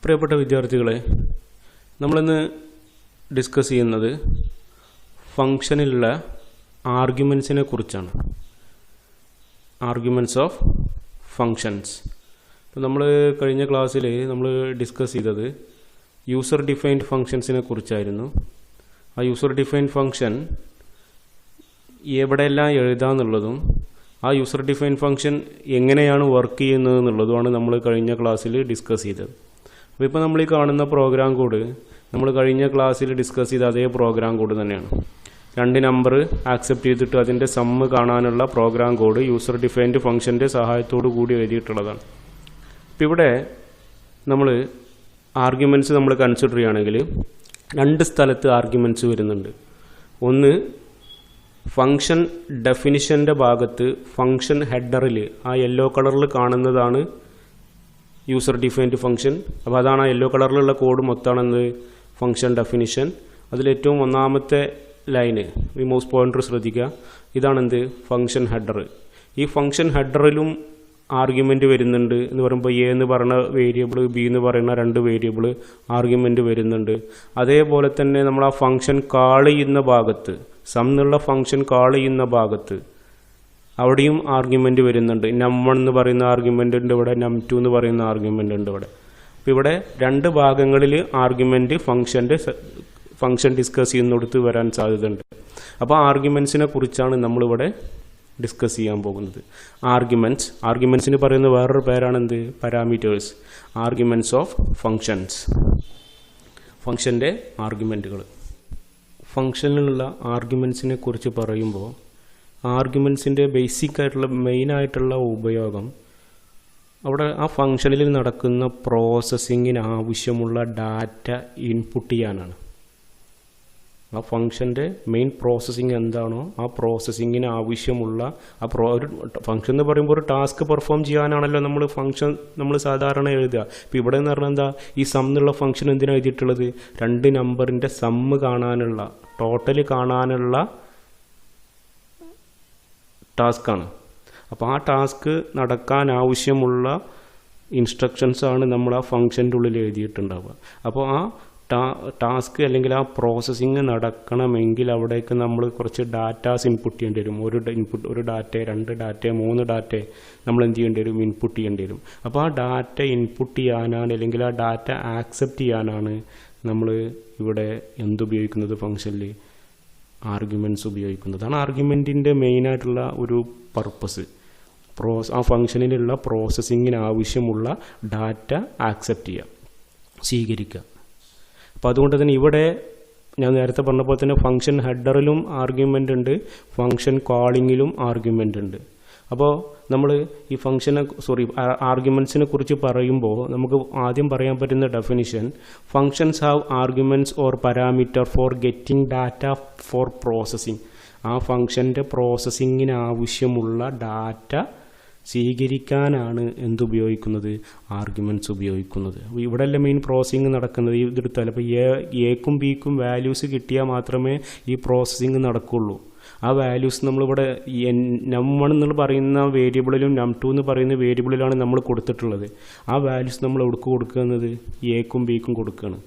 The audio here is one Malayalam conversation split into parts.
പ്രിയപ്പെട്ട വിദ്യാർത്ഥികളെ, നമ്മളിന്ന് ഡിസ്കസ് ചെയ്യുന്നത് ഫംഗ്ഷനിലുള്ള ആർഗ്യുമെൻസിനെ കുറിച്ചാണ്. Arguments of functions. അപ്പോൾ നമ്മൾ കഴിഞ്ഞ ക്ലാസ്സിൽ നമ്മൾ ഡിസ്കസ് ചെയ്തത് യൂസർ ഡിഫൈൻഡ് ഫങ്ഷൻസിനെ കുറിച്ചായിരുന്നു. ആ യൂസർ ഡിഫൈൻഡ് ഫങ്ഷൻ എവിടെയെല്ലാം എഴുതാമെന്നുള്ളതും ആ യൂസർ ഡിഫൈൻഡ് ഫങ്ഷൻ എങ്ങനെയാണ് വർക്ക് ചെയ്യുന്നത് എന്നുള്ളതുമാണ് നമ്മൾ കഴിഞ്ഞ ക്ലാസ്സിൽ ഡിസ്കസ് ചെയ്തത്. അപ്പോൾ ഇപ്പോൾ നമ്മൾ ഈ കാണുന്ന പ്രോഗ്രാം കോഡ് നമ്മൾ കഴിഞ്ഞ ക്ലാസ്സിൽ ഡിസ്കസ് ചെയ്ത അതേ പ്രോഗ്രാം കോഡ് തന്നെയാണ്. 2 നമ്പർ ആക്സെപ്റ്റ് ചെയ്തിട്ട് അതിൻ്റെ സമ്മ് കാണാനുള്ള പ്രോഗ്രാം കോഡ് യൂസർ ഡിഫൈൻഡ് ഫംഗ്ഷൻ്റെ സഹായത്തോടു കൂടി എഴുതിയിട്ടുള്ളതാണ്. ഇപ്പോൾ ഇവിടെ നമ്മൾ ആർഗ്യുമെൻറ്റ്സ് നമ്മൾ കൺസിഡർ ചെയ്യുകയാണെങ്കിൽ 2 സ്ഥലത്ത് ആർഗ്യുമെൻറ്റ്സ് വരുന്നുണ്ട്. ഒന്ന് ഫംഗ്ഷൻ ഡെഫിനിഷൻ്റെ ഭാഗത്ത് ഫംഗ്ഷൻ ഹെഡറിൽ ആ യെല്ലോ കളറിൽ കാണുന്നതാണ് യൂസർ ഡിഫൈൻഡ് ഫംഗ്ഷൻ. അപ്പോൾ അതാണ് ആ യെല്ലോ കളറിലുള്ള കോഡ് മൊത്തമാണെന്ന് ഫംഗ്ഷൻ ഡെഫിനിഷൻ. അതിലേറ്റവും ഒന്നാമത്തെ ലൈന് ഈ മൗസ് പോയിന്റർ ശ്രദ്ധിക്കുക, ഇതാണെന്ത് ഫംഗ്ഷൻ ഹെഡർ. ഈ ഫംഗ്ഷൻ ഹെഡറിലും ആർഗ്യുമെൻ്റ് വരുന്നുണ്ട് എന്ന് പറയുമ്പോൾ എ എന്ന് പറയുന്ന വേരിയബിൾ, ബി എന്ന് പറയുന്ന 2 വേരിയബിൾ ആർഗ്യുമെൻ്റ് വരുന്നുണ്ട്. അതേപോലെ തന്നെ നമ്മൾ ആ ഫംഗ്ഷൻ കാൾ ചെയ്യുന്ന ഭാഗത്ത് എന്നുള്ള ഫംഗ്ഷൻ കാൾ ചെയ്യുന്ന ഭാഗത്ത് അവിടെയും ആർഗ്യുമെൻ്റ് വരുന്നുണ്ട്. num1 എന്ന് പറയുന്ന ആർഗ്യുമെൻ്റ് ഉണ്ട് ഇവിടെ, num2 എന്ന് പറയുന്ന ആർഗ്യുമെൻ്റ് ഉണ്ട് ഇവിടെ. അപ്പോൾ ഇവിടെ 2 ഭാഗങ്ങളിൽ ആർഗ്യുമെൻ്റ് ഫംഗ്ഷൻ ഡിസ്കസ് ചെയ്യുന്നിടത്ത് വരാൻ സാധ്യതയുണ്ട്. അപ്പോൾ ആർഗ്യുമെൻറ്റ്സിനെ കുറിച്ചാണ് നമ്മളിവിടെ ഡിസ്കസ് ചെയ്യാൻ പോകുന്നത്. ആർഗ്യുമെൻറ്റ്സിന് പറയുന്ന വേറൊരു പേരാണെന്ത്? പാരാമീറ്റേഴ്സ്. ആർഗ്യുമെൻറ്റ്സ് ഓഫ് ഫങ്ഷൻസ്, ഫംഗ്ഷൻ്റെ ആർഗ്യുമെൻറ്റുകൾ. ഫംഗ്ഷനിലുള്ള ആർഗ്യുമെൻറ്റ്സിനെ കുറിച്ച് പറയുമ്പോൾ ആർഗ്യുമെൻറ്റ്സിൻ്റെ ബേസിക് ആയിട്ടുള്ള മെയിനായിട്ടുള്ള ഉപയോഗം അവിടെ ആ ഫംഗ്ഷനിൽ നടക്കുന്ന പ്രോസസ്സിങ്ങിന് ആവശ്യമുള്ള ഡാറ്റ ഇൻപുട്ട് ചെയ്യാനാണ്. ആ ഫംഗ്ഷൻ്റെ മെയിൻ പ്രോസസ്സിങ് എന്താണോ ആ പ്രോസസ്സിങ്ങിന് ആവശ്യമുള്ള ഒരു ഫംഗ്ഷൻ എന്ന് പറയുമ്പോൾ ഒരു ടാസ്ക് പെർഫോം ചെയ്യാനാണല്ലോ നമ്മൾ സാധാരണ എഴുതുക. ഇപ്പോൾ ഇവിടെ എന്ന് പറഞ്ഞാൽ എന്താ, ഈ സം എന്നുള്ള ഫംഗ്ഷൻ എന്തിനാണ് എഴുതിയിട്ടുള്ളത്? 2 നമ്പറിൻ്റെ സമ്മ് കാണാനുള്ള, ടോട്ടൽ കാണാനുള്ള ടാസ്ക്കാണ്. അപ്പോൾ ആ ടാസ്ക് നടക്കാൻ ആവശ്യമുള്ള ഇൻസ്ട്രക്ഷൻസാണ് നമ്മൾ ആ ഫംഗ്ഷൻ്റെ ഉള്ളിൽ എഴുതിയിട്ടുണ്ടാവുക. അപ്പോൾ ആ ടാസ്ക് അല്ലെങ്കിൽ ആ പ്രോസസ്സിങ് നടക്കണമെങ്കിൽ അവിടേക്ക് നമ്മൾ കുറച്ച് ഡാറ്റാസ് ഇൻപുട്ട് ചെയ്യേണ്ടി വരും. ഒരു ഡാറ്റ, 2 ഡാറ്റ, 3 ഡാറ്റ നമ്മൾ എന്ത് ചെയ്യേണ്ടി വരും? ഇൻപുട്ട് ചെയ്യേണ്ടി വരും. അപ്പോൾ ആ ഡാറ്റ ഇൻപുട്ട് ചെയ്യാനാണ് അല്ലെങ്കിൽ ആ ഡാറ്റ ആക്സെപ്റ്റ് ചെയ്യാനാണ് നമ്മൾ ഇവിടെ എന്തുപയോഗിക്കുന്നത്? ഫംഗ്ഷനിൽ ആർഗ്യുമെൻറ്റ്സ് ഉപയോഗിക്കുന്നതാണ്. ആർഗ്യുമെൻറ്റിൻ്റെ മെയിനായിട്ടുള്ള ഒരു പർപ്പസ് ആ ഫംഗ്ഷനിലുള്ള പ്രോസസ്സിങ്ങിന് ആവശ്യമുള്ള ഡാറ്റ ആക്സെപ്റ്റ് ചെയ്യുക, സ്വീകരിക്കുക. അപ്പോൾ അതുകൊണ്ട് തന്നെ ഇവിടെ ഞാൻ നേരത്തെ പറഞ്ഞപ്പോൾ തന്നെ ഫംഗ്ഷൻ ഹെഡറിലും ആർഗ്യുമെൻ്റ് ഉണ്ട്, ഫംഗ്ഷൻ കോളിങ്ങിലും ആർഗ്യുമെൻ്റ് ഉണ്ട്. അപ്പോൾ നമ്മൾ ഈ ആർഗ്യുമെൻറ്റ്സിനെ കുറിച്ച് പറയുമ്പോൾ നമുക്ക് ആദ്യം പറയാൻ പറ്റുന്ന definition, functions have arguments or parameter for getting data for processing. ആ ഫംഗ്ഷൻ്റെ പ്രോസസ്സിങ്ങിന് ആവശ്യമുള്ള ഡാറ്റ സ്വീകരിക്കാനാണ് എന്തുപയോഗിക്കുന്നത്? ആർഗ്യുമെൻറ്റ്സ് ഉപയോഗിക്കുന്നത്. അപ്പോൾ ഇവിടെയല്ല മെയിൻ പ്രോസസ്സിങ് നടക്കുന്നത്. ഇതെടുത്താൽ അപ്പോൾ എക്കും ബിക്കും വാല്യൂസ് കിട്ടിയാൽ മാത്രമേ ഈ പ്രോസസ്സിങ് നടക്കുള്ളൂ. ആ വാല്യൂസ് നമ്മളിവിടെ num1 എന്ന് പറയുന്ന വേരിയബിളിലും num2 എന്ന് പറയുന്ന വേരിയബിളിലാണ് നമ്മൾ കൊടുത്തിട്ടുള്ളത്. ആ വാല്യൂസ് നമ്മൾ എവിടേക്ക് കൊടുക്കുന്നത്? എക്കും ബിക്കും കൊടുക്കുകയാണ്.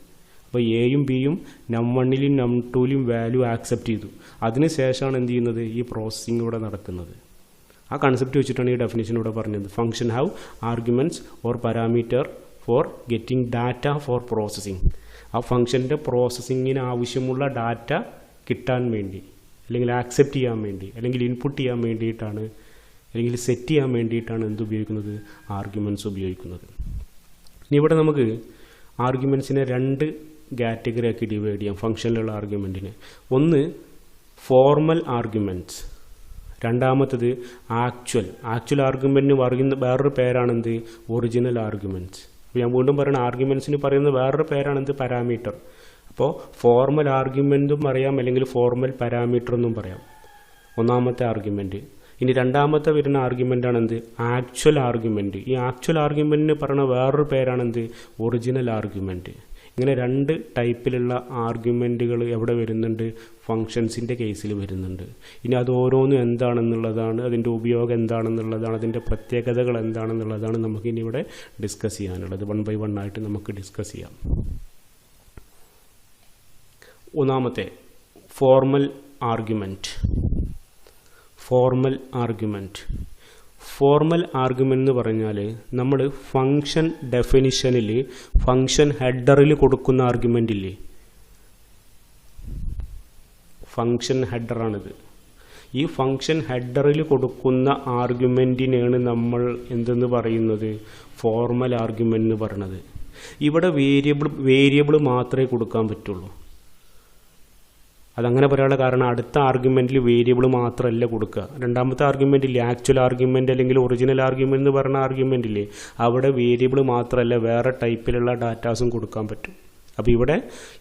അപ്പോൾ എയും ബിയും num1ലും num2ലും വാല്യൂ ആക്സെപ്റ്റ് ചെയ്തു. അതിനുശേഷമാണ് എന്ത് ചെയ്യുന്നത്? ഈ പ്രോസസ്സിങ് ഇവിടെ നടക്കുന്നത്. ആ കൺസെപ്റ്റ് വെച്ചിട്ടാണ് ഈ ഡെഫിനിഷൻ ഇവിടെ പറഞ്ഞത്. Function have arguments or parameter for getting data for processing. ആ ഫംഗ്ഷൻ്റെ പ്രോസസ്സിങ്ങിന് ആവശ്യമുള്ള ഡാറ്റ കിട്ടാൻ വേണ്ടി, അല്ലെങ്കിൽ ആക്സെപ്റ്റ് ചെയ്യാൻ വേണ്ടി, അല്ലെങ്കിൽ ഇൻപുട്ട് ചെയ്യാൻ വേണ്ടിയിട്ടാണ്, അല്ലെങ്കിൽ സെറ്റ് ചെയ്യാൻ വേണ്ടിയിട്ടാണ് എന്തുപയോഗിക്കുന്നത്? ആർഗ്യുമെൻറ്റ്സ് ഉപയോഗിക്കുന്നത്. ഇനി ഇവിടെ നമുക്ക് ആർഗ്യുമെൻറ്റ്സിനെ 2 കാറ്റഗറി ആക്കി ഡിവൈഡ് ചെയ്യാം. ഫംഗ്ഷനിലുള്ള ആർഗ്യുമെൻറ്റിനെ ഒന്ന് ഫോർമൽ ആർഗ്യുമെൻറ്റ്സ്, രണ്ടാമത്തത് ആക്ച്വൽ ആർഗ്യുമെൻറ്റിന് പറയുന്ന വേറൊരു പേരാണെന്ത്? Original arguments. അപ്പോൾ ഞാൻ വീണ്ടും പറയുന്ന ആർഗ്യുമെൻറ്റ്സിന് പറയുന്ന വേറൊരു പേരാണെന്ത്? പാരാമീറ്റർ. അപ്പോൾ ഫോർമൽ ആർഗ്യുമെൻറ്റും പറയാം, അല്ലെങ്കിൽ ഫോർമൽ പാരാമീറ്റർ എന്നും പറയാം, ഒന്നാമത്തെ ആർഗ്യുമെൻറ്റ്. ഇനി രണ്ടാമത്തെ വരുന്ന ആർഗ്യുമെൻ്റാണ് എന്ത്? Actual argument. ഈ ആക്ച്വൽ ആർഗ്യുമെൻറ്റിന് പറയുന്ന വേറൊരു പേരാണെന്ത്? Original argument. ഇങ്ങനെ രണ്ട് ടൈപ്പിലുള്ള ആർഗ്യുമെൻറ്റുകൾ എവിടെ വരുന്നുണ്ട്? ഫങ്ഷൻസിൻ്റെ കേസിൽ വരുന്നുണ്ട്. ഇനി അത് ഓരോന്നും എന്താണെന്നുള്ളതാണ്, അതിൻ്റെ ഉപയോഗം എന്താണെന്നുള്ളതാണ്, അതിൻ്റെ പ്രത്യേകതകൾ എന്താണെന്നുള്ളതാണ് നമുക്കിനി ഇവിടെ ഡിസ്കസ് ചെയ്യാനുള്ളത്. 1 by 1 ആയിട്ട് നമുക്ക് ഡിസ്കസ് ചെയ്യാം. ഒന്നാമത്തെ ഫോർമൽ ആർഗ്യുമെൻറ്റ്. ഫോർമൽ ആർഗ്യുമെൻ്റ് എന്ന് പറഞ്ഞാൽ നമ്മൾ ഫങ്ഷൻ ഡെഫിനിഷനിൽ ഫങ്ഷൻ ഹെഡറിൽ കൊടുക്കുന്ന ആർഗ്യുമെൻ്റ് ഇല്ലേ, ഫങ്ഷൻ ഹെഡറാണിത്. ഈ ഫങ്ഷൻ ഹെഡറിൽ കൊടുക്കുന്ന ആർഗ്യുമെൻറ്റിനെയാണ് നമ്മൾ എന്തെന്ന് പറയുന്നത്? ഫോർമൽ ആർഗ്യുമെൻ്റ് എന്ന് പറയുന്നത്. ഇവിടെ വേരിയബിൾ മാത്രമേ കൊടുക്കാൻ പറ്റുള്ളൂ. അതങ്ങനെ പറയാനുള്ള കാരണം അടുത്ത ആർഗ്യുമെൻറ്റിൽ വേരിയബിൾ മാത്രമല്ല കൊടുക്കുക. രണ്ടാമത്തെ ആർഗ്യുമെൻറ്റില്ലേ, ആക്ച്വൽ ആർഗ്യുമെൻ്റ് അല്ലെങ്കിൽ ഒറിജിനൽ ആർഗ്യുമെൻ്റ് എന്ന് പറഞ്ഞ ആർഗ്യുമെൻറ്റില്ലേ, അവിടെ വേരിയബിൾ മാത്രമല്ല വേറെ ടൈപ്പിലുള്ള ഡാറ്റാസും കൊടുക്കാൻ പറ്റും. അപ്പോൾ ഇവിടെ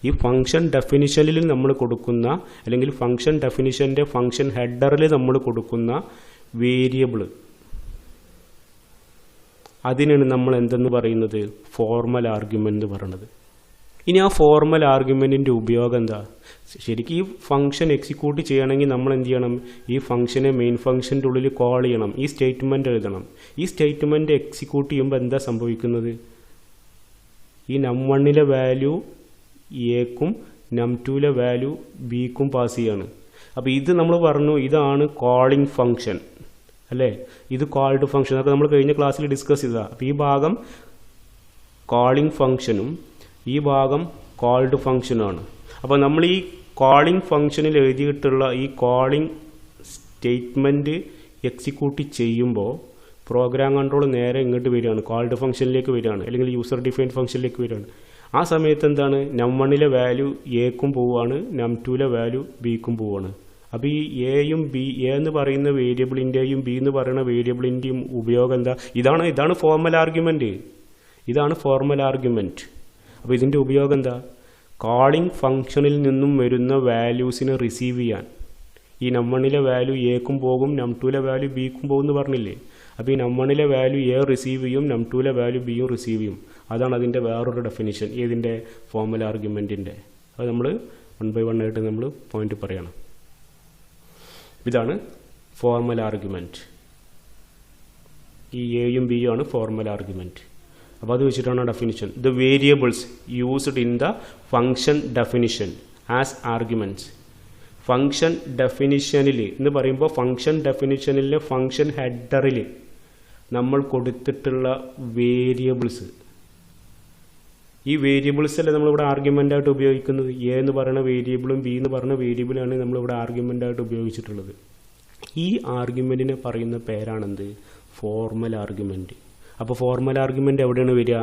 ഈ ഫങ്ഷൻ ഡെഫിനിഷനിൽ നമ്മൾ കൊടുക്കുന്ന അല്ലെങ്കിൽ ഫങ്ഷൻ ഡെഫിനിഷൻ്റെ ഫങ്ഷൻ ഹെഡറിൽ നമ്മൾ കൊടുക്കുന്ന വേരിയബിൾ, അതിനാണ് നമ്മൾ എന്തെന്ന് പറയുന്നത്? ഫോർമൽ ആർഗ്യുമെൻ്റ് എന്ന് പറയുന്നത്. ഇനി ആ ഫോർമൽ ആർഗ്യുമെൻറ്റിൻ്റെ ഉപയോഗം എന്താ? ശരിക്കും ഈ ഫംഗ്ഷൻ എക്സിക്യൂട്ട് ചെയ്യണമെങ്കിൽ നമ്മൾ എന്ത് ചെയ്യണം? ഈ ഫംഗ്ഷനെ മെയിൻ ഫംഗ്ഷൻ്റെ ഉള്ളിൽ കോൾ ചെയ്യണം, ഈ സ്റ്റേറ്റ്മെൻറ്റ് എഴുതണം. ഈ സ്റ്റേറ്റ്മെൻറ്റ് എക്സിക്യൂട്ട് ചെയ്യുമ്പോൾ എന്താ സംഭവിക്കുന്നത്? ഈ num1 വാല്യൂ എക്കും num2 വാല്യൂ ബിക്കും പാസ് ചെയ്യാണ്. അപ്പോൾ ഇത് നമ്മൾ പറഞ്ഞു, ഇതാണ് കോളിംഗ് ഫംഗ്ഷൻ അല്ലേ, ഇത് കോൾഡ് ഫംഗ്ഷൻ. അതൊക്കെ നമ്മൾ കഴിഞ്ഞ ക്ലാസ്സിൽ ഡിസ്കസ് ചെയ്തതാണ്. അപ്പോൾ ഈ ഭാഗം കോളിംഗ് ഫംഗ്ഷനും ഈ ഭാഗം കോൾഡ് ഫംഗ്ഷനാണ്. അപ്പോൾ നമ്മൾ ഈ കോളിംഗ് ഫംഗ്ഷനിൽ എഴുതിയിട്ടുള്ള ഈ കോളിംഗ് സ്റ്റേറ്റ്മെൻറ്റ് എക്സിക്യൂട്ട് ചെയ്യുമ്പോൾ പ്രോഗ്രാം കൺട്രോൾ നേരെ ഇങ്ങോട്ട് വരികയാണ്, കോൾഡ് ഫംഗ്ഷനിലേക്ക് വരികയാണ്, അല്ലെങ്കിൽ യൂസർ ഡിഫൈൻഡ് ഫംഗ്ഷനിലേക്ക് വരികയാണ്. ആ സമയത്ത് എന്താണ്? num1 വാല്യൂ എക്കും പോവുകയാണ്, num2 വാല്യൂ ബിക്കും പോവുകയാണ്. അപ്പോൾ ഈ എയും ബി, എ എന്ന് പറയുന്ന വേരിയബിളിൻ്റെയും ബി എന്ന് പറയുന്ന വേരിയബിളിൻ്റെയും ഉപയോഗം എന്താ? ഇതാണ് ഫോർമൽ ആർഗ്യുമെൻറ്റ്. ഇതാണ് ഫോർമൽ ആർഗ്യുമെൻറ്റ്. അപ്പോൾ ഇതിൻ്റെ ഉപയോഗം എന്താ? കോളിംഗ് ഫംഗ്ഷനിൽ നിന്നും വരുന്ന വാല്യൂസിനെ റിസീവ് ചെയ്യാൻ. ഈ num1 വാല്യൂ എക്കും പോകും, num2 വാല്യൂ ബിക്കും പോകും എന്ന് പറഞ്ഞില്ലേ? അപ്പോൾ ഈ num1 വാല്യൂ എ റിസീവ് ചെയ്യും, num2 വാല്യൂ ബിയും റിസീവ് ചെയ്യും. അതാണ് അതിൻ്റെ വേറൊരു ഡെഫിനിഷൻ, ഇതിൻ്റെ ഫോർമൽ ആർഗ്യുമെൻറ്റിൻ്റെ. അത് നമ്മൾ 1 by 1 ആയിട്ട് നമ്മൾ പോയിന്റ് പറയണം. ഇതാണ് ഫോർമൽ ആർഗ്യുമെൻറ്റ്. ഈ എയും ബിയും ആണ് ഫോർമൽ ആർഗ്യുമെൻറ്റ്. അപ്പോൾ അത് വെച്ചിട്ടാണ് definition. The variables used in the function definition as arguments. Function ഡെഫിനിഷനിൽ എന്ന് പറയുമ്പോൾ ഫങ്ഷൻ ഡെഫിനിഷനിലെ ഫങ്ഷൻ ഹെഡറിൽ നമ്മൾ കൊടുത്തിട്ടുള്ള വേരിയബിൾസ്, ഈ വേരിയബിൾസ് അല്ലേ നമ്മളിവിടെ ആർഗ്യുമെൻ്റായിട്ട് ഉപയോഗിക്കുന്നത്. എ എന്ന് പറയുന്ന വേരിയബിളും ബി എന്ന് പറയുന്ന വേരിയബിളാണ് നമ്മളിവിടെ ആർഗ്യുമെൻ്റായിട്ട് ഉപയോഗിച്ചിട്ടുള്ളത്. ഈ ആർഗ്യുമെൻറ്റിനെ പറയുന്ന പേരാണെന്ത്? Formal argument. അപ്പോൾ ഫോർമൽ ആർഗ്യുമെൻ്റ് എവിടെയാണ് വരിക?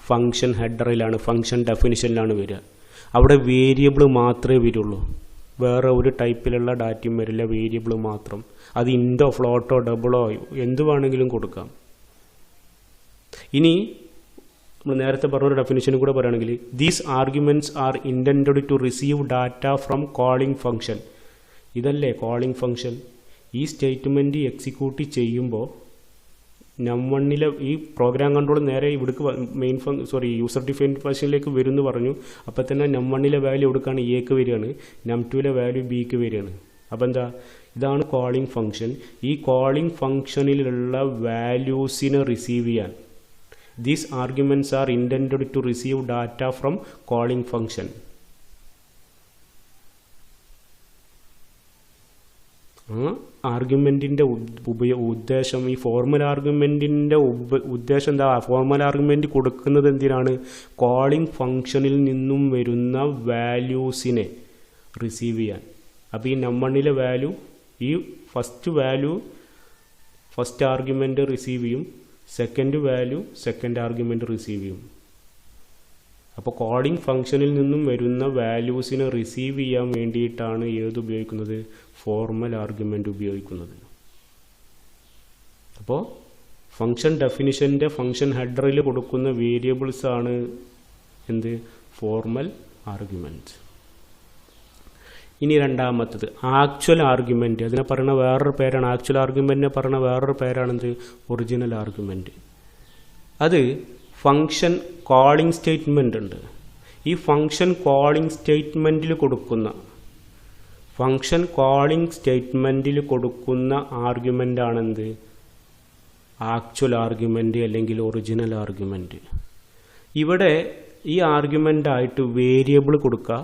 ഫങ്ഷൻ ഹെഡറിലാണ്, ഫങ്ഷൻ ഡെഫിനിഷനിലാണ് വരിക. അവിടെ വേരിയബിൾ മാത്രമേ വരുള്ളൂ, വേറെ ഒരു ടൈപ്പിലുള്ള ഡാറ്റയും വരില്ല, വേരിയബിൾ മാത്രം. അത് ഇൻഡോ ഫ്ലോട്ടോ ഡബിളോ എന്ത് വേണമെങ്കിലും കൊടുക്കാം. ഇനി നമ്മൾ നേരത്തെ പറഞ്ഞൊരു ഡെഫിനിഷനും കൂടെ പറയുകയാണെങ്കിൽ, these arguments are intended to receive data from calling function. ഇതല്ലേ കോളിംഗ് ഫംഗ്ഷൻ? ഈ സ്റ്റേറ്റ്മെൻറ്റ് എക്സിക്യൂട്ട് ചെയ്യുമ്പോൾ num1 ഈ പ്രോഗ്രാം കൺട്രോൾ നേരെ ഇവിടേക്ക് യൂസർ ഡിഫൈൻഡ് ഫംഗ്ഷനിലേക്ക് വരും എന്ന് പറഞ്ഞു. അപ്പോൾ തന്നെ num1 വാല്യൂ എവിടേക്കാണ്? എക്ക് വരികയാണ്, num2 വാല്യൂ ബിക്ക് വരികയാണ്. അപ്പോൾ എന്താ? ഇതാണ് കോളിംഗ് ഫംഗ്ഷൻ. ഈ കോളിംഗ് ഫംഗ്ഷനിലുള്ള വാല്യൂസിനെ റിസീവ് ചെയ്യാൻ these arguments are intended to receive data from calling function. ആർഗ്യുമെൻറ്റിൻ്റെ ഉദ്ദേശം, ഈ ഫോർമൽ ആർഗ്യുമെൻറ്റിൻ്റെ ഉദ്ദേശം എന്താ? ഫോർമൽ ആർഗ്യുമെൻറ്റ് കൊടുക്കുന്നത് എന്തിനാണ്? കോളിംഗ് ഫംഗ്ഷനിൽ നിന്നും വരുന്ന വാല്യൂസിനെ റിസീവ് ചെയ്യാൻ. അപ്പോൾ ഈ num1 വാല്യൂ, ഈ ഫസ്റ്റ് ആർഗ്യുമെൻറ്റ് റിസീവ് ചെയ്യും, second value second argument receive ചെയ്യും. അപ്പോൾ കോളിംഗ് ഫംഗ്ഷനിൽ നിന്നും വരുന്ന വാല്യൂസിനെ റിസീവ് ചെയ്യാൻ വേണ്ടിയിട്ടാണ് ഏത് ഉപയോഗിക്കുന്നത്? ഫോർമൽ ആർഗ്യുമെൻറ്റ് ഉപയോഗിക്കുന്നത്. അപ്പോൾ ഫംഗ്ഷൻ ഡെഫിനിഷൻ്റെ ഫംഗ്ഷൻ ഹെഡറിൽ കൊടുക്കുന്ന വേരിയബിൾസാണ് എന്ത്? Formal argument. ഇനി രണ്ടാമത്തത് ആക്ച്വൽ ആർഗ്യുമെൻറ്റ്. അതിനെ പറയുന്ന വേറൊരു പേരാണ്, ആക്ച്വൽ ആർഗ്യുമെൻറ്റിനെ പറയുന്ന വേറൊരു പേരാണെന്ത്? Original argument. അത് ഫങ്ഷൻ കോളിംഗ് സ്റ്റേറ്റ്മെൻ്റ് ഉണ്ട്. ഈ ഫംഗ്ഷൻ കോളിംഗ് സ്റ്റേറ്റ്മെൻറ്റിൽ കൊടുക്കുന്ന ആർഗ്യുമെൻ്റ് ആണെന്ത്? ആക്ച്വൽ ആർഗ്യുമെൻ്റ് അല്ലെങ്കിൽ ഒറിജിനൽ ആർഗ്യുമെൻ്റ്. ഇവിടെ ഈ ആർഗ്യുമെൻ്റായിട്ട് വേരിയബിൾ കൊടുക്കുക,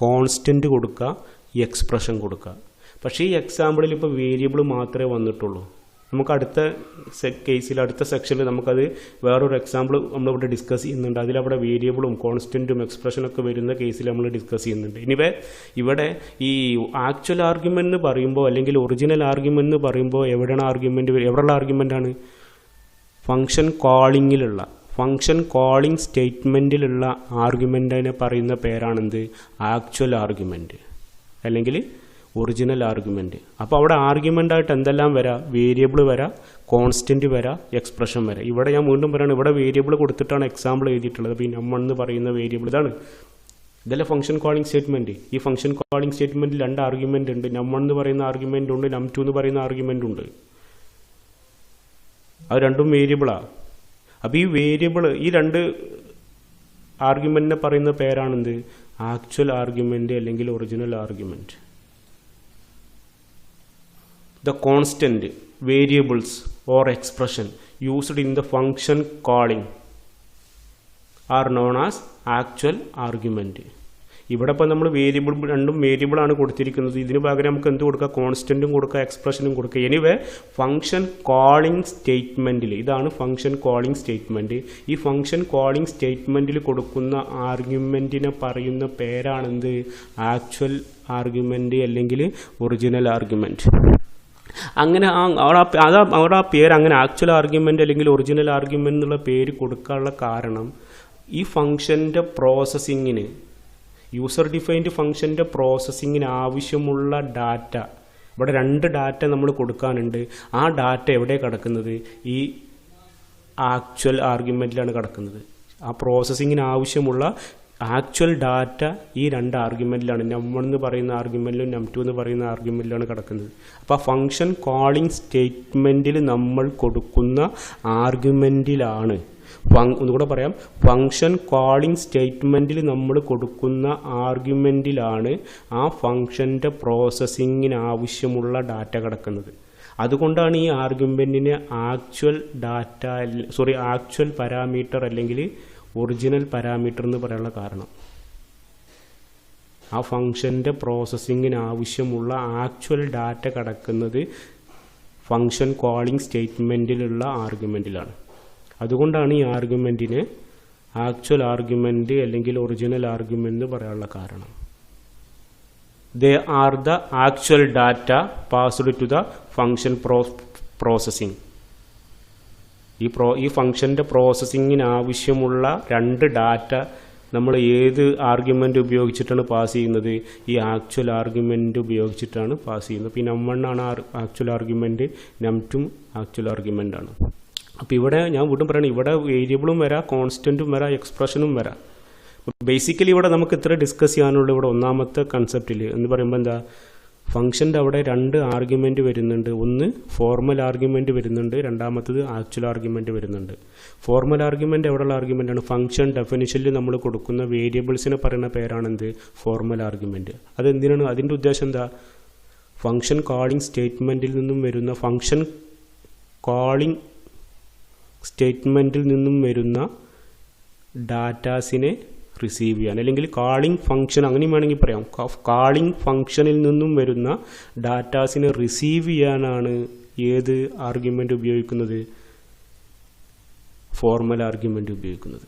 കോൺസ്റ്റൻറ്റ് കൊടുക്കുക, എക്സ്പ്രഷൻ കൊടുക്കുക. പക്ഷേ ഈ എക്സാമ്പിളിൽ ഇപ്പോൾ വേരിയബിൾ മാത്രമേ വന്നിട്ടുള്ളൂ. നമുക്ക് അടുത്ത കേസിൽ, അടുത്ത സെക്ഷനിൽ നമുക്കത് വേറൊരു എക്സാമ്പിൾ നമ്മളിവിടെ ഡിസ്കസ് ചെയ്യുന്നുണ്ട്. അതിലവിടെ വേരിയബിളും കോൺസ്റ്റൻറ്റും എക്സ്പ്രഷനൊക്കെ വരുന്ന കേസിൽ നമ്മൾ ഡിസ്കസ് ചെയ്യുന്നുണ്ട്. ഇനിവേ ഇവിടെ ഈ ആക്ച്വൽ ആർഗ്യുമെൻ്റ് എന്ന് പറയുമ്പോൾ അല്ലെങ്കിൽ ഒറിജിനൽ ആർഗ്യുമെൻ്റ് എന്ന് പറയുമ്പോൾ എവിടെയുള്ള ആർഗ്യുമെൻ്റാണ്? ഫംഗ്ഷൻ കോളിംഗ് സ്റ്റേറ്റ്മെൻറ്റിലുള്ള ആർഗ്യുമെൻറ്റിനെ പറയുന്ന പേരാണെന്ത്? ആക്ച്വൽ ആർഗ്യുമെൻറ്റ് അല്ലെങ്കിൽ ഒറിജിനൽ ആർഗ്യുമെൻറ്റ്. അപ്പോൾ അവിടെ ആർഗ്യുമെൻ്റായിട്ട് എന്തെല്ലാം വരാം? വേരിയബിൾ വരാം, കോൺസ്റ്റൻറ്റ് വരാം, എക്സ്പ്രഷൻ വരാം. ഇവിടെ ഞാൻ വീണ്ടും പറയാണ്, ഇവിടെ വേരിയബിൾ കൊടുത്തിട്ടാണ് എക്സാമ്പിൾ എഴുതിയിട്ടുള്ളത്. അപ്പോൾ ഈ നമ്പർ എന്ന് പറയുന്ന വേരിയബിൾ ഇതല്ലേ ഫംഗ്ഷൻ കോളിംഗ് സ്റ്റേറ്റ്മെൻറ്റ്. ഈ ഫംഗ്ഷൻ കോളിംഗ് സ്റ്റേറ്റ്മെൻറ്റിൽ 2 ആർഗ്യുമെൻ്റ് ഉണ്ട്. num1 എന്ന് പറയുന്ന ആർഗ്യുമെൻ്റ് ഉണ്ട്, num2 എന്ന് പറയുന്ന ആർഗ്യുമെൻ്റ് ഉണ്ട്. അത് രണ്ടും വേരിയബിളാണ്. അപ്പോൾ ഈ വേരിയബിൾ, ഈ 2 ആർഗ്യുമെൻറ്റിനെ പറയുന്ന പേരാണെന്ത്? ആക്ച്വൽ ആർഗ്യുമെൻ്റ് അല്ലെങ്കിൽ original argument. The constant, variables or expression used in the function calling are known as actual argument. ഇവിടെ ഇപ്പോൾ നമ്മൾ രണ്ടും വേരിയബിളാണ് കൊടുത്തിരിക്കുന്നത്. ഇതിന് പകരം നമുക്ക് എന്ത് കൊടുക്കുക? കോൺസ്റ്റൻറ്റും കൊടുക്കുക, എക്സ്പ്രഷനും കൊടുക്കുക. എനിവേ ഫംഗ്ഷൻ കോളിംഗ് സ്റ്റേറ്റ്മെൻറ്റിൽ, ഇതാണ് ഫംഗ്ഷൻ കോളിംഗ് സ്റ്റേറ്റ്മെൻറ്റ്. ഈ ഫംഗ്ഷൻ കോളിംഗ് സ്റ്റേറ്റ്മെൻറ്റിൽ കൊടുക്കുന്ന ആർഗ്യുമെൻറ്റിനെ പറയുന്ന പേരാണെന്ത്? ആക്ച്വൽ ആർഗ്യുമെൻറ്റ് അല്ലെങ്കിൽ ഒറിജിനൽ ആർഗ്യുമെൻറ്റ്. അങ്ങനെ അവിടെ ആ പേര് അങ്ങനെ ആക്ച്വൽ ആർഗ്യുമെൻ്റ് അല്ലെങ്കിൽ ഒറിജിനൽ ആർഗ്യുമെൻ്റ് എന്നുള്ള പേര് കൊടുക്കാനുള്ള കാരണം ഈ ഫംഗ്ഷൻ്റെ പ്രോസസ്സിങ്ങിന്, യൂസർ ഡിഫൈൻഡ് ഫംഗ്ഷൻ്റെ പ്രോസസ്സിങ്ങിന് ആവശ്യമുള്ള ഡാറ്റ, ഇവിടെ 2 ഡാറ്റ നമ്മൾ കൊടുക്കാനുണ്ട്. ആ ഡാറ്റ എവിടെയാണ് കിടക്കുന്നത്? ഈ ആക്ച്വൽ ആർഗ്യുമെൻറ്റിലാണ് കിടക്കുന്നത്. ആ പ്രോസസ്സിങ്ങിന് ആവശ്യമുള്ള ആക്ച്വൽ ഡാറ്റ ഈ 2 ആർഗ്യുമെൻറ്റിലാണ്, num1 എന്ന് പറയുന്ന ആർഗ്യുമെൻറ്റിലും num2 എന്ന് പറയുന്ന ആർഗ്യുമെൻറ്റിലാണ് കിടക്കുന്നത്. അപ്പോൾ ഫംഗ്ഷൻ കോളിംഗ് സ്റ്റേറ്റ്മെൻറ്റിൽ നമ്മൾ കൊടുക്കുന്ന ആർഗ്യുമെൻറ്റിലാണ്, ഒന്നുകൂടെ പറയാം, ഫംഗ്ഷൻ കോളിംഗ് സ്റ്റേറ്റ്മെൻറ്റിൽ നമ്മൾ കൊടുക്കുന്ന ആർഗ്യുമെൻറ്റിലാണ് ആ ഫംഗ്ഷൻ്റെ പ്രോസസ്സിങ്ങിന് ആവശ്യമുള്ള ഡാറ്റ കിടക്കുന്നത്. അതുകൊണ്ടാണ് ഈ ആർഗ്യുമെൻറ്റിനെ ആക്ച്വൽ പാരാമീറ്റർ അല്ലെങ്കിൽ ഒറിജിനൽ പാരാമീറ്റർ എന്ന് പറയാനുള്ള കാരണം. ആ ഫംഗ്ഷൻ്റെ പ്രോസസ്സിങ്ങിന് ആവശ്യമുള്ള ആക്ച്വൽ ഡാറ്റ കിടക്കുന്നത് ഫംഗ്ഷൻ കോളിംഗ് സ്റ്റേറ്റ്മെൻറ്റിലുള്ള ആർഗ്യുമെൻറ്റിലാണ്. അതുകൊണ്ടാണ് ഈ ആർഗ്യുമെൻറ്റിനെ ആക്ച്വൽ ആർഗ്യുമെൻറ്റ് അല്ലെങ്കിൽ ഒറിജിനൽ ആർഗ്യുമെൻറ്റ് എന്ന് പറയാനുള്ള കാരണം. They are the actual data passed to the function processing. ഈ ഫംഗ്ഷൻ്റെ പ്രോസസ്സിങ്ങിന് ആവശ്യമുള്ള 2 ഡാറ്റ നമ്മൾ ഏത് ആർഗ്യുമെൻ്റ് ഉപയോഗിച്ചിട്ടാണ് പാസ് ചെയ്യുന്നത്? ഈ ആക്ച്വൽ ആർഗ്യുമെൻ്റ് ഉപയോഗിച്ചിട്ടാണ് പാസ് ചെയ്യുന്നത്. അപ്പോൾ ഈ num1 ആണ് actual argument, num2 actual argument ആണ്. അപ്പോൾ ഇവിടെ ഞാൻ വീണ്ടും പറയണം, ഇവിടെ വേരിയബിളും വരാം, കോൺസ്റ്റൻറ്റും വരാം, എക്സ്പ്രഷനും വരാം. ബേസിക്കലി ഇവിടെ നമുക്ക് ഇത്ര ഡിസ്കസ് ചെയ്യാനുള്ള ഇവിടെ ഒന്നാമത്തെ കൺസെപ്റ്റിൽ എന്ന് പറയുമ്പോൾ എന്താ? ഫംഗ്ഷൻ്റെ അവിടെ 2 ആർഗ്യുമെൻറ്റ് വരുന്നുണ്ട്. ഒന്ന് ഫോർമൽ ആർഗ്യുമെൻറ്റ് വരുന്നുണ്ട്, രണ്ടാമത്തത് ആക്ച്വൽ ആർഗ്യുമെൻറ്റ് വരുന്നുണ്ട്. ഫോർമൽ ആർഗ്യുമെൻറ്റ് എവിടെയുള്ള ആർഗ്യുമെൻ്റാണ്? ഫംഗ്ഷൻ ഡെഫിനിഷനിൽ നമ്മൾ കൊടുക്കുന്ന വേരിയബിൾസിനെ പറയുന്ന പേരാണെന്ത്? Formal argument. അതെന്തിനാണ്? അതിൻ്റെ ഉദ്ദേശം എന്താ? ഫംഗ്ഷൻ കോളിംഗ് സ്റ്റേറ്റ്മെൻറ്റിൽ നിന്നും വരുന്ന ഡാറ്റാസിനെ റിസീവ് ചെയ്യാൻ, അല്ലെങ്കിൽ കാളിംഗ് ഫംഗ്ഷൻ, അങ്ങനെയും വേണമെങ്കിൽ പറയാം, കാളിംഗ് ഫംഗ്ഷനിൽ നിന്നും വരുന്ന ഡാറ്റാസിനെ റിസീവ് ചെയ്യാനാണ് ഏത് ആർഗ്യുമെൻ്റ് ഉപയോഗിക്കുന്നത്? ഫോർമൽ ആർഗ്യുമെൻ്റ് ഉപയോഗിക്കുന്നത്.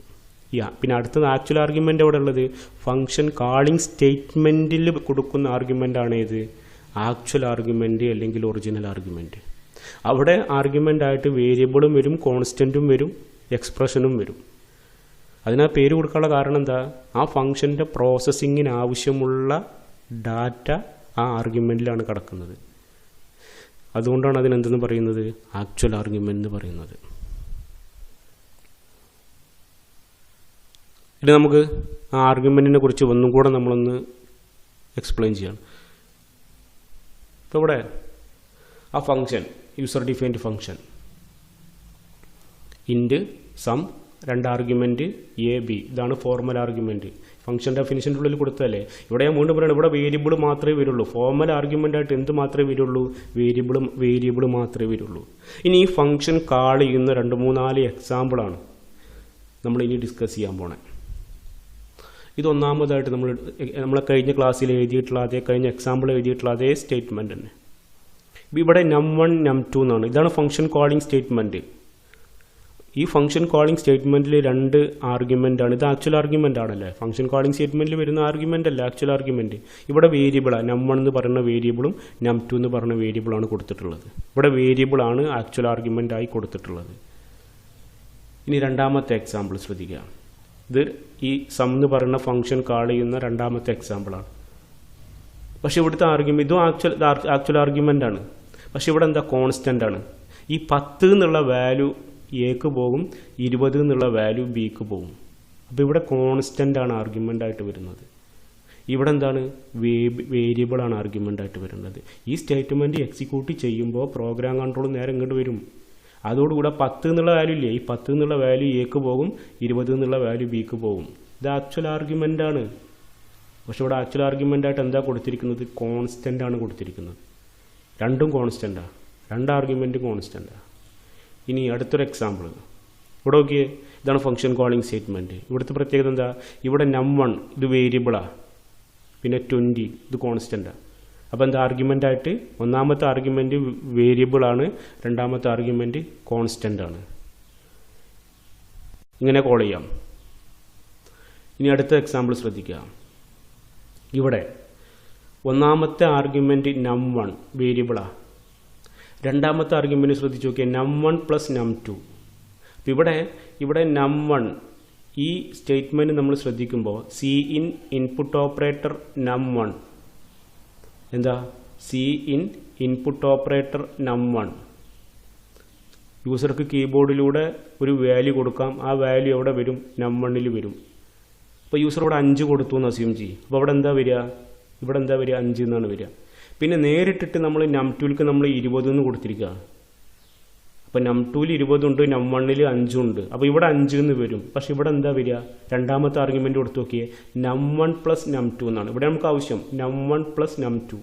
പിന്നെ അടുത്തത് ആക്ച്വൽ ആർഗ്യുമെൻ്റ് എവിടെ ഉള്ളത്? ഫംഗ്ഷൻ കാളിംഗ് സ്റ്റേറ്റ്മെൻറ്റിൽ കൊടുക്കുന്ന ആർഗ്യുമെൻ്റ് ആണ് ഏത്? ആക്ച്വൽ ആർഗ്യുമെൻ്റ് അല്ലെങ്കിൽ ഒറിജിനൽ ആർഗ്യുമെൻ്റ്. അവിടെ ആർഗ്യുമെൻ്റ് ആയിട്ട് വേരിയബിളും വരും, കോൺസ്റ്റൻറ്റും വരും, എക്സ്പ്രഷനും വരും. അതിനാ പേര് കൊടുക്കാനുള്ള കാരണം എന്താ? ആ ഫംഗ്ഷൻ്റെ പ്രോസസ്സിങ്ങിന് ആവശ്യമുള്ള ഡാറ്റ ആ ആർഗ്യുമെൻറ്റിലാണ് കിടക്കുന്നത്. അതുകൊണ്ടാണ് അതിനെന്തെന്ന് പറയുന്നത്? ആക്ച്വൽ ആർഗ്യുമെൻ്റ് എന്ന് പറയുന്നത്. ഇനി നമുക്ക് ആ ആർഗ്യുമെൻറ്റിനെ കുറിച്ച് ഒന്നും കൂടെ നമ്മളൊന്ന് എക്സ്പ്ലെയിൻ ചെയ്യണം. ഇപ്പോൾ ഇവിടെ ആ function, user defined function int sum രണ്ട് ആർഗ്യുമെൻറ്റ് എ ബി, ഇതാണ് ഫോർമൽ ആർഗ്യുമെൻറ്റ്. ഫംഗ്ഷൻ ഡെഫിനിഷൻ്റെ ഉള്ളിൽ കൊടുത്തതല്ലേ. ഇവിടെ ഞാൻ വീണ്ടും പറയുന്നത്, ഇവിടെ വേരിയബിൾ മാത്രമേ വരുള്ളൂ. ഫോർമൽ ആർഗ്യുമെൻ്റായിട്ട് എന്ത് മാത്രമേ വരുള്ളൂ? വേരിയബിൾ മാത്രമേ വരുള്ളൂ. ഇനി ഈ ഫംഗ്ഷൻ കാൾ ചെയ്യുന്ന 2-3-4 എക്സാമ്പിളാണ് നമ്മൾ ഇനി ഡിസ്കസ് ചെയ്യാൻ പോണേ. ഇതൊന്നാമതായിട്ട് നമ്മളെ കഴിഞ്ഞ ക്ലാസ്സിൽ എഴുതിയിട്ടുള്ള കഴിഞ്ഞ എക്സാമ്പിൾ എഴുതിയിട്ടുള്ള അതേ സ്റ്റേറ്റ്മെൻറ്റ് തന്നെ. ഇവിടെ num1 num2 എന്നാണ്. ഇതാണ് ഫംഗ്ഷൻ കോളിംഗ് സ്റ്റേറ്റ്മെൻറ്റ്. ഈ ഫംഗ്ഷൻ കോളിംഗ് സ്റ്റേറ്റ്മെൻറ്റിൽ 2 ആർഗ്യുമെൻ്റ് ആണ്. ഇത് ആക്ച്വൽ ആർഗ്യുമെൻ്റ് ആണല്ലേ. ഫംഗ്ഷൻ കോളിംഗ് സ്റ്റേറ്റ്മെൻറ്റിൽ വരുന്ന ആർഗ്യുമെൻ്റ് അല്ല ആക്ച്വൽ ആർഗ്യുമെൻറ്റ്. ഇവിടെ വേരിയബിളാണ്. num1 എന്ന് പറയുന്ന വേരിയബിളും num2 എന്ന് പറയുന്ന വേരിയബിളാണ് കൊടുത്തിട്ടുള്ളത്. ഇവിടെ വേരിയബിളാണ് ആക്ച്വൽ ആർഗ്യുമെൻ്റ് ആയി കൊടുത്തിട്ടുള്ളത്. ഇനി രണ്ടാമത്തെ എക്സാമ്പിൾ ശ്രദ്ധിക്കുക. ഇത് ഈ സം എന്ന് പറയുന്ന ഫംഗ്ഷൻ കാൾ ചെയ്യുന്ന രണ്ടാമത്തെ എക്സാമ്പിളാണ്. പക്ഷേ ഇവിടുത്തെ ആർഗ്യുമെൻ്റ് ഇതും ആക്ച്വൽ ആർഗ്യുമെൻ്റ് ആണ്. പക്ഷേ ഇവിടെ എന്താ? കോൺസ്റ്റൻ്റ് ആണ്. ഈ 10 എന്നുള്ള വാല്യൂ എക്ക് പോകും, 20 എന്നുള്ള വാല്യൂ ബിക്ക് പോകും. അപ്പോൾ ഇവിടെ കോൺസ്റ്റൻ്റ് ആണ് ആർഗ്യുമെൻ്റ് ആയിട്ട് വരുന്നത്. ഇവിടെ എന്താണ്? വേരിയബിളാണ് ആർഗ്യുമെൻ്റ് ആയിട്ട് വരുന്നത്. ഈ സ്റ്റേറ്റ്മെൻറ്റ് എക്സിക്യൂട്ട് ചെയ്യുമ്പോൾ പ്രോഗ്രാം കൺട്രോൾ നേരെ ഇങ്ങോട്ട് വരും. അതോടുകൂടെ 10 എന്നുള്ള വാല്യൂ ഇല്ലേ, ഈ 10 എന്നുള്ള വാല്യൂ എക്ക് പോകും, 20 എന്നുള്ള വാല്യൂ ബിക്ക് പോകും. ഇത് ആക്ച്വൽ ആർഗ്യുമെൻ്റ് ആണ്. പക്ഷെ ഇവിടെ ആക്ച്വൽ ആർഗ്യുമെൻ്റ് ആയിട്ട് എന്താ കൊടുത്തിരിക്കുന്നത്? കോൺസ്റ്റൻ്റ് ആണ് കൊടുത്തിരിക്കുന്നത്. രണ്ടും കോൺസ്റ്റൻ്റാണ്. 2 ആർഗ്യുമെൻറ്റും കോൺസ്റ്റൻ്റാണ്. ഇനി അടുത്തൊരു എക്സാമ്പിൾ ഇവിടെ നോക്കിയേ. ഇതാണ് ഫംഗ്ഷൻ കോളിംഗ് സ്റ്റേറ്റ്മെൻറ്റ്. ഇവിടുത്തെ പ്രത്യേകത എന്താ? ഇവിടെ num1 ഇത് വേരിയബിളാണ്, പിന്നെ 20 ഇത് കോൺസ്റ്റൻ്റാണ്. അപ്പോൾ എന്താ? ആർഗ്യുമെൻ്റായിട്ട് ഒന്നാമത്തെ ആർഗ്യുമെൻറ്റ് വേരിയബിളാണ്, രണ്ടാമത്തെ ആർഗ്യുമെൻറ്റ് കോൺസ്റ്റൻ്റ് ആണ്. ഇങ്ങനെ കോൾ ചെയ്യാം. ഇനി അടുത്ത എക്സാമ്പിൾ ശ്രദ്ധിക്കുക. ഇവിടെ ഒന്നാമത്തെ ആർഗ്യുമെൻറ്റ് num1 വേരിയബിളാണ്. രണ്ടാമത്തെ ആർഗ്യുമെൻറ്റ് ശ്രദ്ധിച്ച് നോക്കിയാൽ num1 + num2. അപ്പോൾ ഇവിടെ num1 ഈ സ്റ്റേറ്റ്മെൻറ്റ് നമ്മൾ ശ്രദ്ധിക്കുമ്പോൾ cin ഇൻപുട്ട് ഓപ്പറേറ്റർ num1 എന്താ? cin input operator num1. യൂസർക്ക് കീബോർഡിലൂടെ ഒരു വാല്യൂ കൊടുക്കാം. ആ വാല്യൂ എവിടെ വരും? num1 വരും. അപ്പോൾ യൂസർ ഇവിടെ 5 കൊടുത്തു എന്ന് അസ്യൂം ചെയ്യും. അപ്പോൾ ഇവിടെ എന്താ വരിക? 5 എന്നാണ് വരിക. പിന്നെ നേരിട്ടിട്ട് നമ്മൾ num2ക്ക് നമ്മൾ 20 എന്ന് കൊടുത്തിരിക്കുക. അപ്പോൾ num2ൽ 20 ഉണ്ട്, num1ൽ 5 ഉണ്ട്. അപ്പോൾ ഇവിടെ 5 എന്ന് വരും. പക്ഷേ ഇവിടെ എന്താ വരിക? രണ്ടാമത്തെ ആർഗ്യുമെൻറ്റ് കൊടുത്ത് നോക്കിയേ, num1 + num2 എന്നാണ്. ഇവിടെ നമുക്ക് ആവശ്യം num1 + num2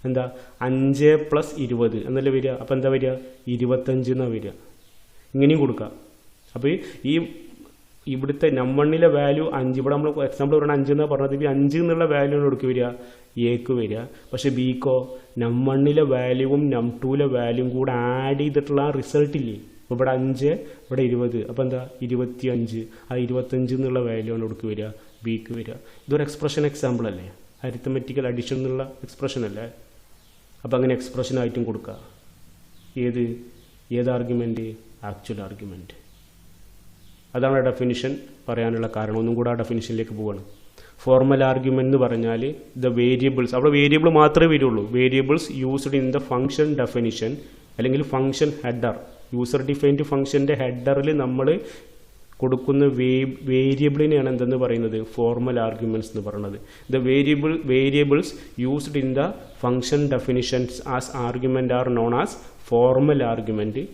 എന്താ? 5 + 20 എന്നല്ലേ വരിക. അപ്പോൾ എന്താ വരിക? 25 എന്നാണ് വരിക. ഇങ്ങനെയും കൊടുക്കാം. അപ്പോൾ ഈ ഇവിടുത്തെ num1ലെ വാല്യൂ 5, ഇവിടെ നമ്മൾ എക്സാമ്പിൾ പറയുന്നത് 5 എന്നാണ് പറഞ്ഞത്. ഈ 5 എന്നുള്ള വാല്യൂ എടുക്കുക വരിക എക്ക് വരിക. പക്ഷേ ബിക്കോ num1ലെ വാല്യൂവും num2ലെ വാല്യൂവും കൂടെ ആഡ് ചെയ്തിട്ടുള്ള ആ റിസൾട്ട് ഇല്ലേ. അപ്പോൾ ഇവിടെ 5, ഇവിടെ 20. അപ്പോൾ എന്താ? 25. ആ 25 എന്നുള്ള വാല്യൂ ആണ് എടുക്കുക വരിക ബിക്ക് വരിക. ഇതൊരു എക്സ്പ്രഷൻ എക്സാമ്പിൾ അല്ലേ? അരിത്തമെറ്റിക്കൽ അഡിഷൻ എന്നുള്ള എക്സ്പ്രഷൻ അല്ലേ? അപ്പോൾ അങ്ങനെ എക്സ്പ്രഷൻ ആയിട്ടും കൊടുക്കുക. ഏത് ആർഗ്യുമെൻറ്റ്? Actual argument. അതാണ് ഡെഫിനിഷൻ പറയാനുള്ള കാരണം. ഒന്നും കൂടെ ആ ഡെഫിനിഷനിലേക്ക് പോവാണ്. ഫോർമൽ ആർഗ്യുമെന്റ് എന്ന് പറഞ്ഞാൽ ദ വേരിയബിൾസ്, അവിടെ വേരിയബിൾ മാത്രമേ വരുള്ളൂ. Variables used in the function definition അല്ലെങ്കിൽ ഫംഗ്ഷൻ ഹെഡർ. യൂസർ ഡിഫൈൻഡ് ഫംഗ്ഷൻ്റെ ഹെഡറിൽ നമ്മൾ കൊടുക്കുന്ന വേരിയബിളിനെയാണ് എന്തെന്ന് പറയുന്നത്? ഫോർമൽ ആർഗ്യുമെന്റ്സ് എന്ന് പറയുന്നത്. The variables used in the function definitions as argument are known as formal argument.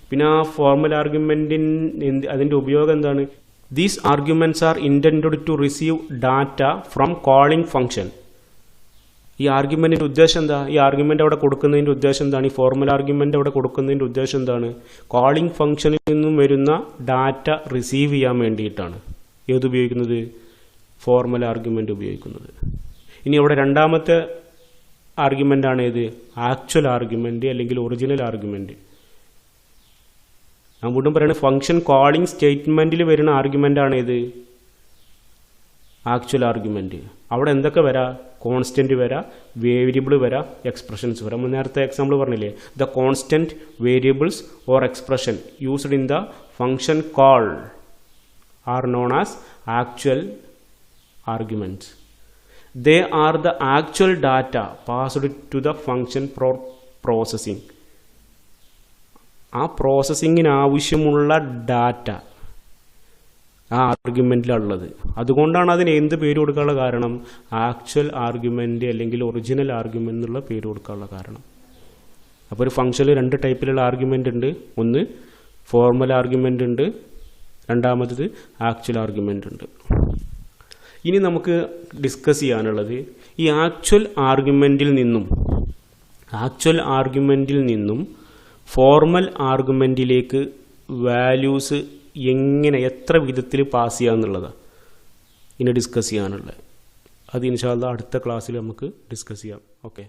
പിന്നെ ആ ഫോർമൽ ആർഗ്യുമെന്റിന് അതിൻ്റെ ഉപയോഗം എന്താണ്? These arguments are intended to receive data from calling function. ഈ ആർഗ്യുമെന്റിന്റെ ഉദ്ദേശം എന്താ? ഈ ആർഗ്യുമെന്റ് അവിടെ കൊടുക്കുന്നതിന്റെ ഉദ്ദേശം എന്താണ്? ഈ ഫോർമൽ ആർഗ്യുമെന്റ് അവിടെ കൊടുക്കുന്നതിന്റെ ഉദ്ദേശം എന്താണ്? കോളിംഗ് ഫംഗ്ഷനിൽ നിന്നും വരുന്ന ഡാറ്റ റിസീവ് ചെയ്യാൻ വേണ്ടിയിട്ടാണ് ഏത് ഉപയോഗിക്കുന്നത്? ഫോർമൽ ആർഗ്യുമെന്റ് ഉപയോഗിക്കുന്നത്. ഇനി അവിടെ രണ്ടാമത്തെ ആർഗ്യുമെന്റ് ആണ് ഏത്? ആക്ച്വൽ ആർഗ്യുമെന്റ് അല്ലെങ്കിൽ ഒറിജിനൽ ആർഗ്യുമെന്റ്. ഞാൻ വീണ്ടും പറയുന്നത് ഫംഗ്ഷൻ കോളിംഗ് സ്റ്റേറ്റ്മെന്റിൽ വരുന്ന ആർഗ്യുമെന്റ് ആണ് ഏത്? Actual argument. അവിടെ എന്തൊക്കെ വരാം? കോൺസ്റ്റന്റ് വരാം, വേരിയബിൾ വരാം, എക്സ്പ്രഷൻസ് വരാം. നേരത്തെ എക്സാമ്പിൾ പറഞ്ഞില്ലേ, the constant variables or expression used in the function call are known as actual arguments. They are the actual data passed to the function processing. ആ പ്രോസസ്സിങ്ങിന് ആവശ്യമുള്ള ഡാറ്റ ആ ആർഗ്യുമെന്റിലുള്ളത്. അതുകൊണ്ടാണ് അതിന് എന്ത് പേര് കൊടുക്കാനുള്ള കാരണം? ആക്ച്വൽ ആർഗ്യുമെന്റ് അല്ലെങ്കിൽ ഒറിജിനൽ ആർഗ്യുമെന്റ് എന്നുള്ള പേര് കൊടുക്കാനുള്ള കാരണം. അപ്പോൾ ഒരു ഫംഗ്ഷനിൽ 2 ടൈപ്പിലുള്ള ആർഗ്യുമെന്റ് ഉണ്ട്. ഒന്ന് ഫോർമൽ ആർഗ്യുമെന്റ് ഉണ്ട്, രണ്ടാമത്തത് ആക്ച്വൽ ആർഗ്യുമെൻ്റ് ഉണ്ട്. ഇനി നമുക്ക് ഡിസ്കസ് ചെയ്യാനുള്ളത് ഈ ആക്ച്വൽ ആർഗ്യുമെൻറ്റിൽ നിന്നും ഫോർമൽ ആർഗ്യുമെൻറ്റിലേക്ക് വാല്യൂസ് എത്ര വിധത്തിൽ പാസ് ചെയ്യാമെന്നുള്ളതാണ് ഇനി ഡിസ്കസ് ചെയ്യാനുള്ളത്. അത് ഇൻഷാ അല്ലാഹ് അടുത്ത ക്ലാസ്സിൽ നമുക്ക് ഡിസ്കസ് ചെയ്യാം. ഓക്കെ.